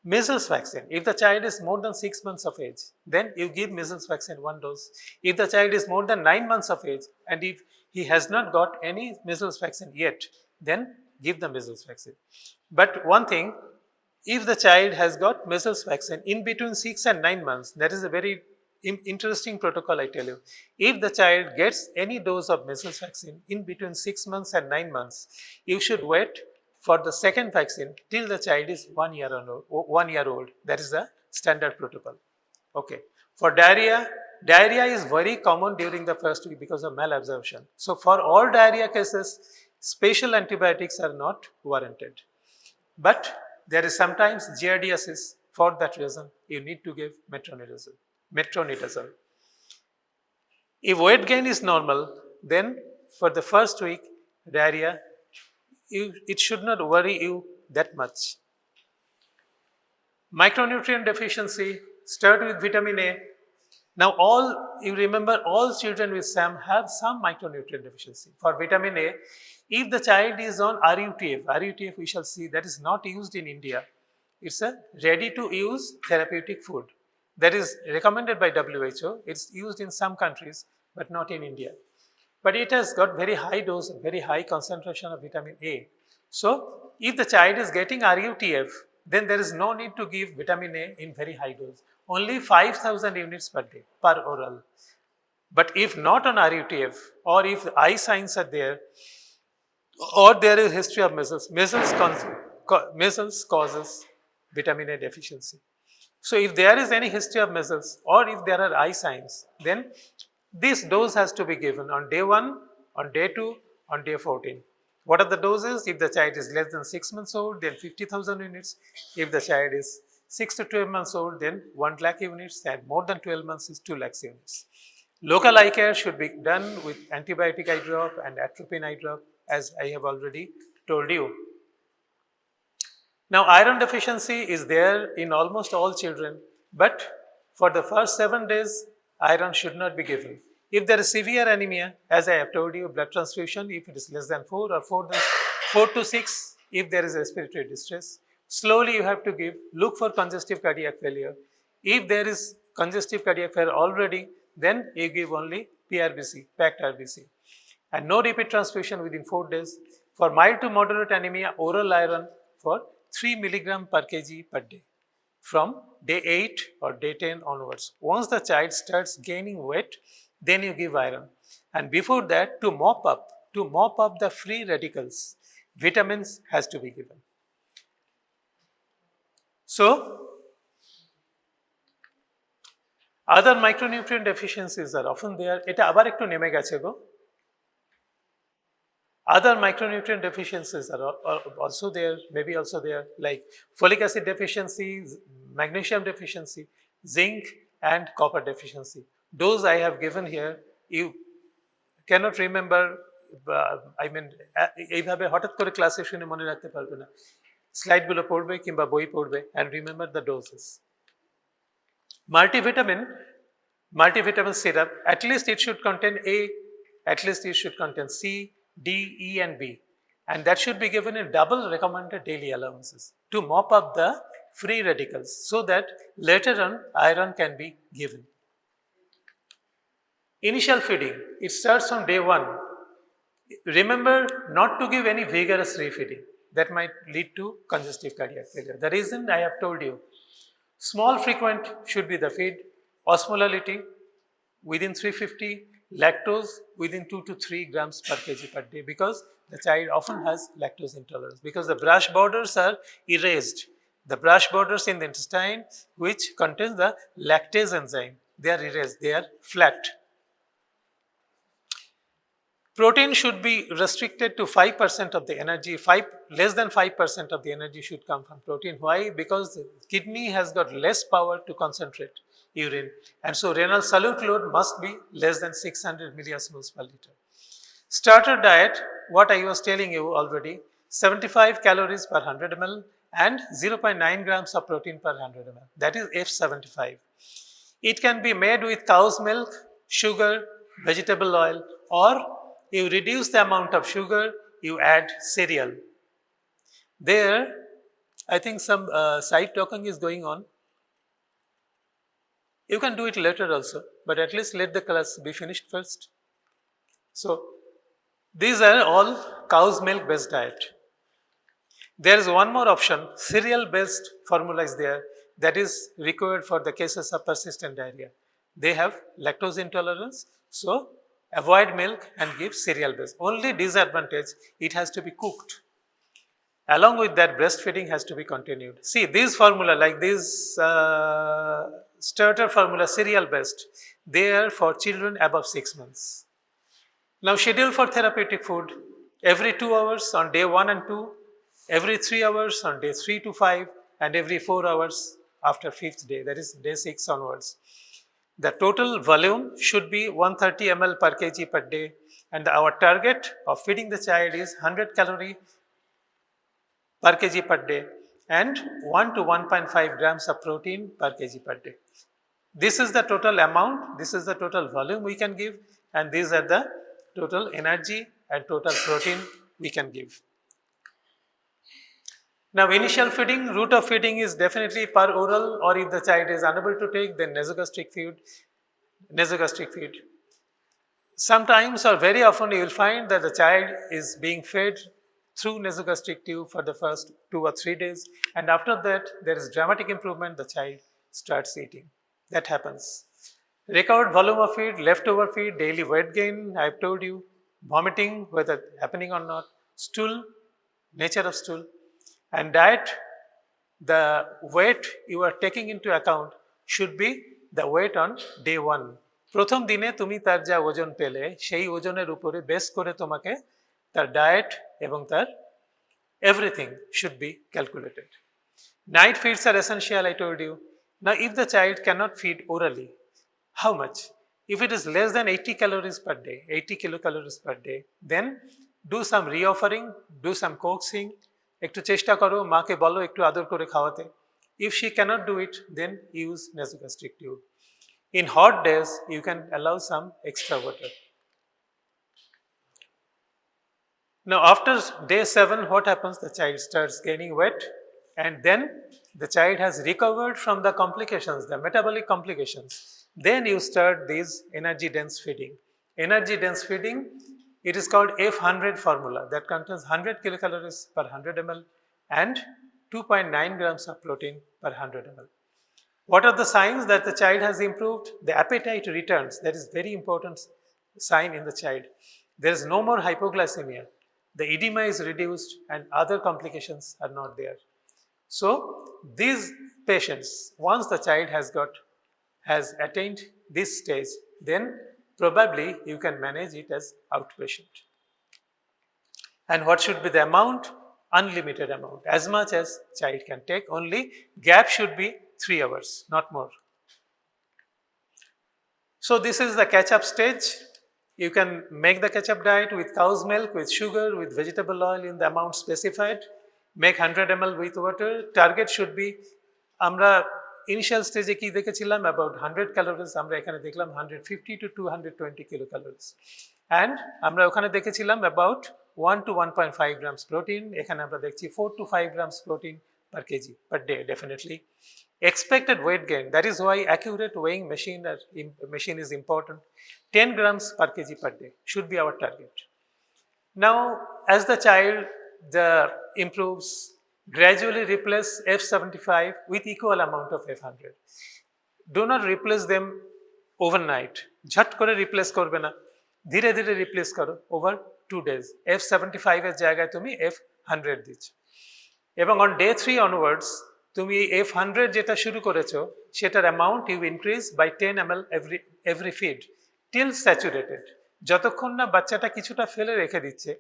measles vaccine. If the child is more than 6 months of age, then you give measles vaccine 1 dose. If the child is more than 9 months of age and if he has not got any measles vaccine yet, then give the measles vaccine. But one thing, if the child has got measles vaccine in between 6 and 9 months, that is a very interesting protocol, I tell you. If the child gets any dose of measles vaccine in between 6 months and 9 months, you should wait for the second vaccine till the child is 1 year old. That is the standard protocol. Okay. For diarrhea is very common during the first week because of malabsorption. So for all diarrhea cases, special antibiotics are not warranted. But there is sometimes giardiasis. For that reason, you need to give metronidazole. If weight gain is normal, then for the first week, diarrhea, it should not worry you that much. Micronutrient deficiency, start with vitamin A. Now you remember all children with SAM have some micronutrient deficiency. For vitamin A, if the child is on RUTF we shall see that is not used in India. It's a ready to use therapeutic food. that is recommended by WHO. It's used in some countries, but not in India. But it has got very high dose, very high concentration of vitamin A. So, if the child is getting RUTF, then there is no need to give vitamin A in very high dose. Only 5,000 units per day, per oral. But if not on RUTF, or if eye signs are there, or there is history of measles, measles causes vitamin A deficiency. So, if there is any history of measles, or if there are eye signs, then this dose has to be given on day 1, on day 2, on day 14. What are the doses? If the child is less than 6 months old, then 50,000 units. If the child is 6 to 12 months old, then 1 lakh units, and more than 12 months is 2 lakhs units. Local eye care should be done with antibiotic eye drop and atropine eye drop, as I have already told you. Now, iron deficiency is there in almost all children, but for the first 7 days, iron should not be given. If there is severe anemia, as I have told you, blood transfusion, if it is less than 4 or 4 to 6, if there is respiratory distress, slowly you have to give, look for congestive cardiac failure. If there is congestive cardiac failure already, then you give only PRBC, packed RBC. And no repeat transfusion within 4 days. For mild to moderate anemia, oral iron for 3 milligram per kg per day from day 8 or day 10 onwards. Once the child starts gaining weight, then you give iron. And before that, to mop up the free radicals, vitamins has to be given. So, other micronutrient deficiencies are often there. এটা আবার একটু নেমে গেছে গো। Other micronutrient deficiencies are also there, maybe also there, like folic acid deficiency, magnesium deficiency, zinc and copper deficiency. Those I have given here. You cannot remember, I mean, এইভাবে হঠাৎ করে ক্লাসে শুনে মনে রাখতে পারবে না। স্লাইডগুলো পড়বে কিংবা বই পড়বে and remember the doses. Multivitamin syrup, at least it should contain A, at least it should contain C, D, E and B, and that should be given in double recommended daily allowances to mop up the free radicals so that later on iron can be given. Initial feeding, it starts on day 1. Remember not to give any vigorous refeeding, that might lead to congestive cardiac failure. The reason I have told you, small frequent should be the feed, osmolality within 350, lactose within 2 to 3 grams per kg per day, because the child often has lactose intolerance, because the brush borders are erased. The brush borders in the intestine which contains the lactase enzyme, they are erased, they are flat. Protein should be restricted to 5% of the energy, less than 5% of the energy should come from protein. Why? Because the kidney has got less power to concentrate urine, and so renal solute load must be less than 600 milliosmoles per liter. Starter diet, what I was telling you already, 75 calories per 100 ml and 0.9 grams of protein per 100 ml, that is F75. It can be made with cow's milk, sugar, vegetable oil, or you reduce the amount of sugar, you add cereal. There, I think some side talking is going on. You can do it later also, but at least let the class be finished first. So, these are all cow's milk based diet. There is one more option, cereal based formula is there, that is required for the cases of persistent diarrhea. They have lactose intolerance, so avoid milk and give cereal based. Only disadvantage, it has to be cooked. Along with that, breastfeeding has to be continued. See, this formula, like this starter formula, cereal based, they are for children above 6 months. Now, schedule for therapeutic food every 2 hours on day 1 and 2, every 3 hours on day 3 to 5, and every 4 hours after 5th day, that is day 6 onwards. The total volume should be 130 ml per kg per day, and our target of feeding the child is 100 calorie per kg per day and 1 to 1.5 grams of protein per kg per day. This is the total amount, this is the total volume we can give, and these are the total energy and total protein we can give. Now, initial feeding, route of feeding is definitely per oral, or if the child is unable to take, then nasogastric feed. Nasogastric feed. Sometimes or very often you will find that the child is being fed through nasogastric tube for the first 2 or 3 days, and after that there is dramatic improvement, the child starts eating. That happens. Recovered volume of feed, leftover feed, daily weight gain, I have told you, vomiting, whether happening or not, stool, nature of stool, and diet, the weight you are taking into account should be the weight on day 1. প্রথম দিনে তুমি তার যা ওজন পেলে সেই ওজনের উপরে বেস করে তোমাকে তার ডায়েট এবং তার everything should be calculated. Night feeds are essential, I told you. Now, if the child cannot feed orally, how much? If it is less than 80 calories per day, 80 kilocalories per day, then do some reoffering, do some coaxing, একটু চেষ্টা করো, মাকে বলো একটু আদর করে খাওয়াতে. If she cannot do it, then use nasogastric tube. In hot days, you can allow some extra water. Now, after day 7, what happens? The child starts gaining weight, and then the child has recovered from the complications, the metabolic complications. Then you start this energy dense feeding. Energy dense feeding, it is called F100 formula that contains 100 kilocalories per 100 ml and 2.9 grams of protein per 100 ml. What are the signs that the child has improved? The appetite returns. That is very important sign in the child. There is no more hypoglycemia. The edema is reduced and other complications are not there. So, these patients, once the child has attained this stage, then probably you can manage it as outpatient. And what should be the amount? Unlimited amount, as much as child can take, only gap should be 3 hours, not more. So, this is the catch-up stage. You can make the catch-up diet with cow's milk, with sugar, with vegetable oil in the amount specified. Make 100 ml with water. Target should be, আমরা initial stage কি দেখেছিলাম about 100 calories, আমরা এখানে দেখলাম 150 to 220 kilocalories. And আমরা ওখানে দেখেছিলাম about 1 to 1.5 grams protein. এখানে আমরা দেখছি 4 to 5 grams protein per kg per day, definitely. Expected weight gain, that is why accurate weighing machine is important. 10 grams per kg per day should be our target. Now, as the child improves, gradually replace F75 with equal amount of F100. Do not replace them overnight. ঝট করে replace করবে না, ধীরে ধীরে replace করো over 2 days. F75 এর জায়গায় তুমি F100 দিচ্ছ, এবং on day 3 onwards তুমি F100 যেটা শুরু করেছো সেটার amount you increase by 10 ml every feed till saturated. যতক্ষণ না বাচ্চাটা কিছুটা ফেলে রেখে দিচ্ছে,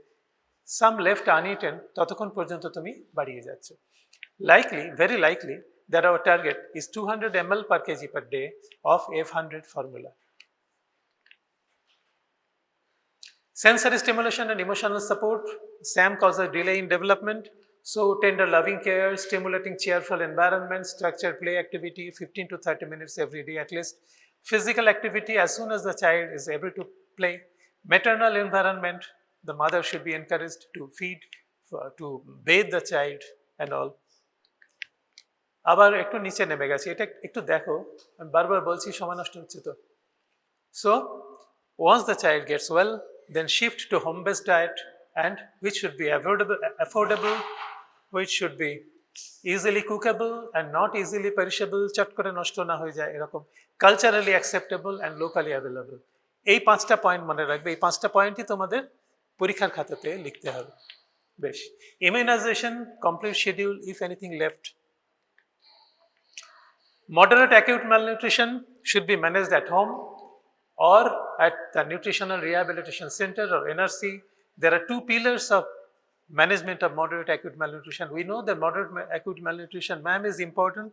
some left uneaten, ততক্ষণ পর্যন্ত তুমি বাড়িয়ে যাচ্ছ. Likely, very likely that our target is 200 ml per kg per day of F100 formula. Sensory stimulation and emotional support. SAM causes delay in development. So, tender loving care, stimulating cheerful environment, structured play activity, 15 to 30 minutes every day at least. Physical activity as soon as the child is able to play. Maternal environment, the mother should be encouraged to feed, to bathe the child and all. আবার একটু নিচে নেমে গেছে, এটা একটু দেখো, আমি বারবার বলছি সময় নষ্ট হচ্ছে তো. So, once the child gets well, then shift to home-based diet, and which should be affordable, which should be easily cookable and not easily perishable, চট করে নষ্ট না হয়ে যায় এরকম, culturally acceptable and locally available. এই 5টা পয়েন্ট মনে রাখবে, এই 5টা পয়েন্টই তোমাদের পরীক্ষার খাতাতে লিখতে হবে. বেশ, immunization, complete schedule if anything left. Moderate acute malnutrition should be managed at home or at the Nutritional Rehabilitation Center or NRC. There are 2 pillars of management of moderate acute malnutrition. We know that moderate acute malnutrition, ma'am, is important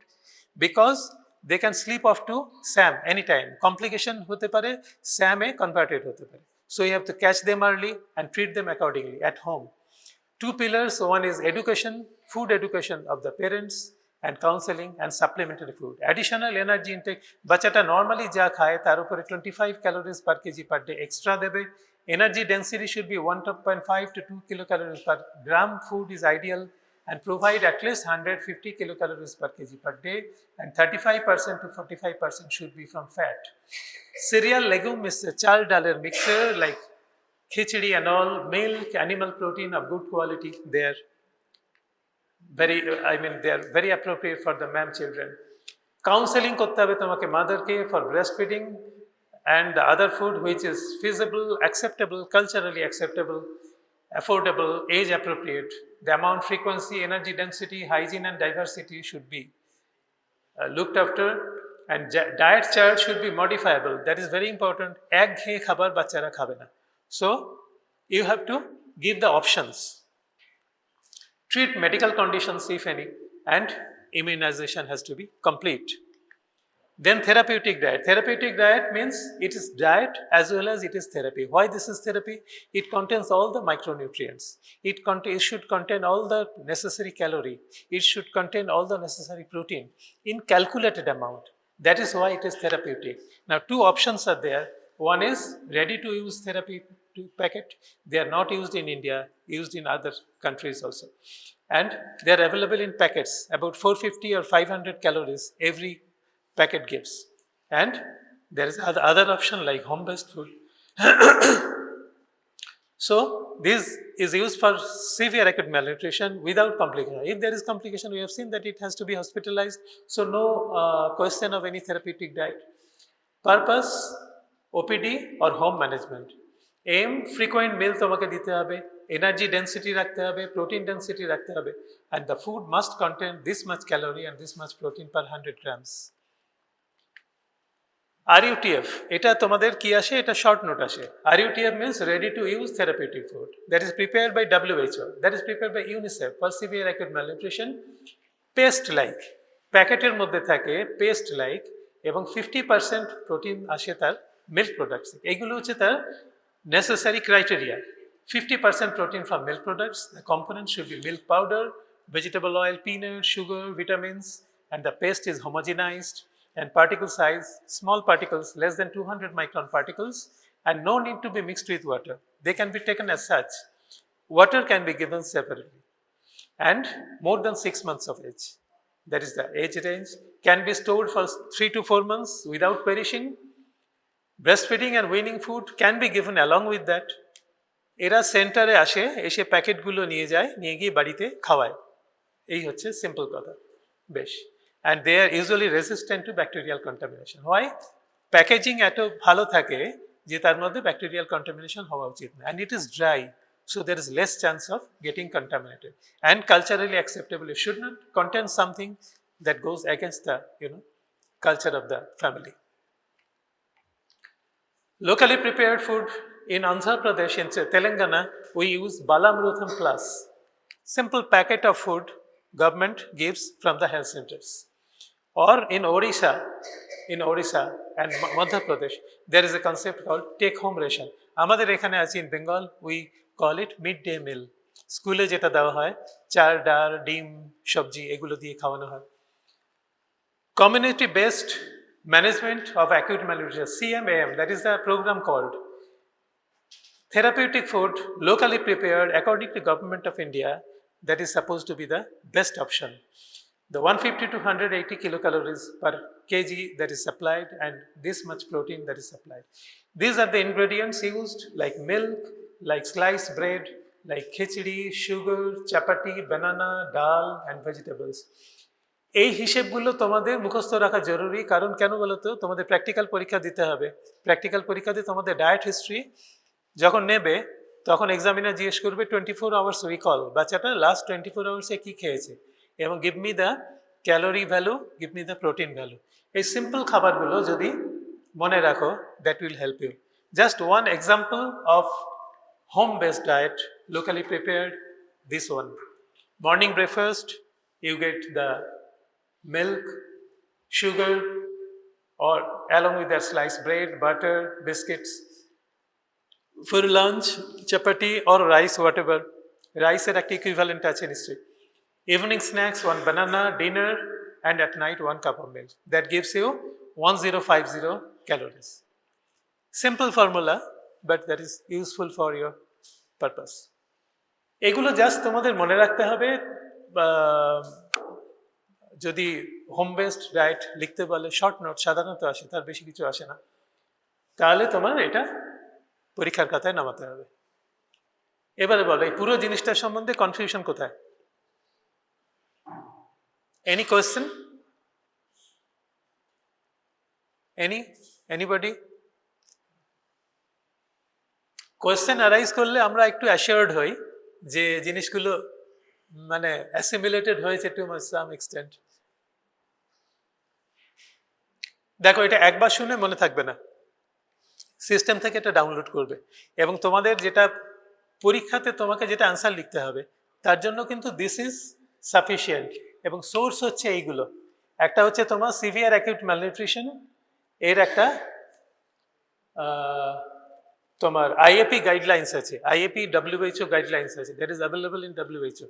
because they can slip off to SAM anytime. Complication hote pare, SAM e converted hote pare. So, you have to catch them early and treat them accordingly at home. 2 pillars, one is education, food education of the parents, and counseling and supplementary food. Additional energy intake, bachata normally ja khaye tar upore 25 calories per kg per day extra debe. Energy density should be 1.5 to 2 kilocalories per gram. Food is ideal, and provide at least 150 kilocalories per kg per day, and 35% to 45% should be from fat. Cereal, legume is a chal daler mixture like khichdi and all, milk, animal protein of good quality. They are very appropriate for the ma'am children. Counseling করতে হবে তোমাকে motherকে for breastfeeding and the other food which is feasible, acceptable, culturally acceptable, affordable, age appropriate. The amount, frequency, energy density, hygiene and diversity should be looked after, and diet chart should be modifiable. That is very important. এক ঘেয়ে খাবার বাচ্চারা খাবে না. So you have to give the options. Treat medical conditions if any, and immunization has to be complete. Then therapeutic diet. Therapeutic diet means it is diet as well as it is therapy. Why this is therapy? It contains all the micronutrients. It should contain all the necessary calorie. It should contain all the necessary protein in calculated amount. That is why it is therapeutic. Now, two options are there. One is ready to use therapy packet. They are not used in India, used in other countries also. And they are available in packets, about 450 or 500 calories every packet gives. And there is other option like home-based food. So this is used for severe acute malnutrition without complication. If there is complication, we have seen that it has to be hospitalized. So no question of any therapeutic diet. Purpose, OPD or home management. Aim, frequent meal তোমাকে দিতে হবে, energy density রাখতে হবে, protein density রাখতে হবে, and the food must contain this much calorie and this much protein per 100 grams. RUTF, এটা তোমাদের কি আসে? এটা short note আসে. RUTF means ready to use therapeutic food. That is prepared by WHO. That is prepared by UNICEF for severe acute malnutrition. Paste like, প্যাকেটের মধ্যে থাকে paste like, এবং 50% প্রোটিন আসে তার মিল্ক প্রোডাক্টস। এইগুলো হচ্ছে তার necessary criteria. 50% protein from milk products. The components should be milk powder, vegetable oil, peanut, sugar, vitamins, and the paste is homogenized, and particle size, small particles, less than 200 micron particles, and no need to be mixed with water. They can be taken as such. Water can be given separately. And more than 6 months of age. That is the age range. Can be stored for 3 to 4 months without perishing. Breastfeeding and weaning food can be given along with that. এরা সেন্টারে আসে, এসে প্যাকেটগুলো নিয়ে যায়, নিয়ে গিয়ে বাড়িতে খাওয়ায়। এই হচ্ছে সিম্পল কথা। বেশ। And they are usually resistant to bacterial contamination. Why? Packaging এত ভালো থাকে যে তার মধ্যে bacterial contamination হওয়া উচিত না। And it is dry, so there is less chance of getting contaminated. And culturally acceptable. It should not contain something that goes against the culture of the family. Locally prepared food in Andhra Pradesh, in Telangana, we use Balamrutham Plus. Simple packet of food government gives from the health centers. Or in Odisha and Madhya Pradesh, there is a concept called take-home ration. আমাদের এখানে আছে in Bengal, we call it midday meal. স্কুলে যেটা দেওয়া হয়, চাল, ডাল, ডিম, সবজি এগুলো দিয়ে খাওয়ানো হয়। Community-based management of acute malnutrition, CMAM, that is the program called. Therapeutic food, locally prepared according to Government of India, that is supposed to be the best option. The 150 to 180 kilocalories per kg that is supplied, and this much protein that is supplied. These are the ingredients used, like milk, like sliced bread, like khichdi, sugar, chapati, banana, dal, and vegetables. এই হিসেবগুলো তোমাদের মুখস্থ রাখা জরুরি, কারণ কেন বলো তো? তোমাদের প্র্যাকটিক্যাল পরীক্ষা দিতে হবে। প্র্যাকটিক্যাল পরীক্ষাতে তোমাদের ডায়েট হিস্ট্রি যখন নেবে, তখন এক্সামিনার জিজ্ঞেস করবে 24 আওয়ার্স রিকল, বাচ্চাটা লাস্ট 24 আওয়ার্সে কী খেয়েছে, এবং give me the calorie value, give me the protein value. এই সিম্পল খাবারগুলো যদি মনে রাখো, that will help you. Just one example of home based diet, locally prepared, this one. Morning breakfast, you get the milk, sugar, or along with that sliced bread, butter, biscuits. For lunch, chapati or rice, whatever. Rice er ekta equivalent ache nischoi. Evening snacks, 1 banana, dinner, and at night 1 cup of milk. That gives you 1050 calories. Simple formula, but that is useful for your purpose. এগুলো just তোমাদের মনে রাখতে হবে, যদি home based diet লিখতে বলে short note সাধারণত আসে, তার বেশি কিছু আসে না, তাহলে তোমার এটা পরীক্ষার খাতায় নামাতে হবে। এবারে বলো এই পুরো জিনিসটার সম্বন্ধে কনফিউশন কোথায়? Any question? Anybody? Question arise করলে আমরা একটু অ্যাসিওর্ড হই যে জিনিসগুলো মানে অ্যাসিমিলেটেড হয়েছে টু সাম এক্সটেন্ট। দেখো এটা একবার শুনে মনে থাকবে না, সিস্টেম থেকে এটা ডাউনলোড করবে, এবং তোমাদের যেটা পরীক্ষাতে তোমাকে যেটা অ্যান্সার লিখতে হবে তার জন্য কিন্তু দিস ইজ সাফিসিয়েন্ট, এবং সোর্স হচ্ছে এইগুলো। একটা হচ্ছে তোমার সিভিয়ার অ্যাকিউট ম্যালনিউট্রিশন, এর একটা তোমার আইএপি গাইডলাইন্স আছে, আইএপি WHO গাইডলাইন্স আছে, that is available in WHO।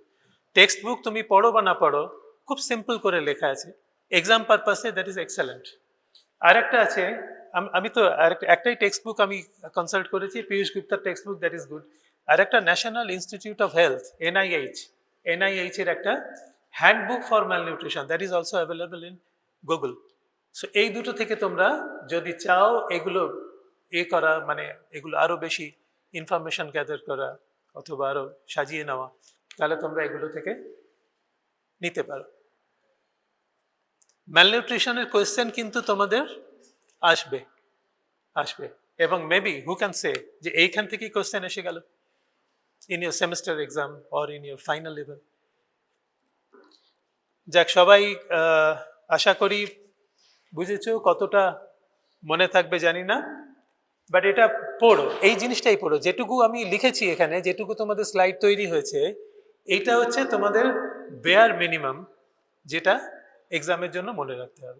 Text book তুমি পড়ো বা না পড়ো, খুব সিম্পল করে লেখা আছে, এক্সাম পারপাসে দ্যাট ইজ এক্সেলেন্ট। আর একটা আছে, আমি তো একটাই টেক্সট বুক আমি কনসাল্ট করেছি, পীযূষ গুপ্তার text book, that is good. আর একটা national institute of health NIH এর একটা handbook for malnutrition, that is also available in Google. So এই দুটো থেকে তোমরা যদি চাও এগুলো করা, মানে এগুলো আরো বেশি ইনফরমেশন গ্যাদার করা অথবা আরো সাজিয়ে নেওয়া, তাহলে তোমরা এগুলো থেকে নিতে পারো। ম্যালনিউট্রিশনের কোয়েশ্চেন কিন্তু তোমাদের আসবে, এবং মেবি হু ক্যান সে যে এইখান থেকেই কোয়েশ্চেন এসে গেল in your semester exam or in your final level. যাক, সবাই আশা করি বুঝেছো, কতটা মনে থাকবে জানি না, বাট এটা পড়ো, এই জিনিসটাই পড়ো, যেটুকু আমি লিখেছি এখানে, যেটুকু তোমাদের স্লাইড তৈরি হয়েছে, এইটা হচ্ছে তোমাদের বেয়ার মিনিমাম যেটা এক্সামের জন্য মনে রাখতে হবে।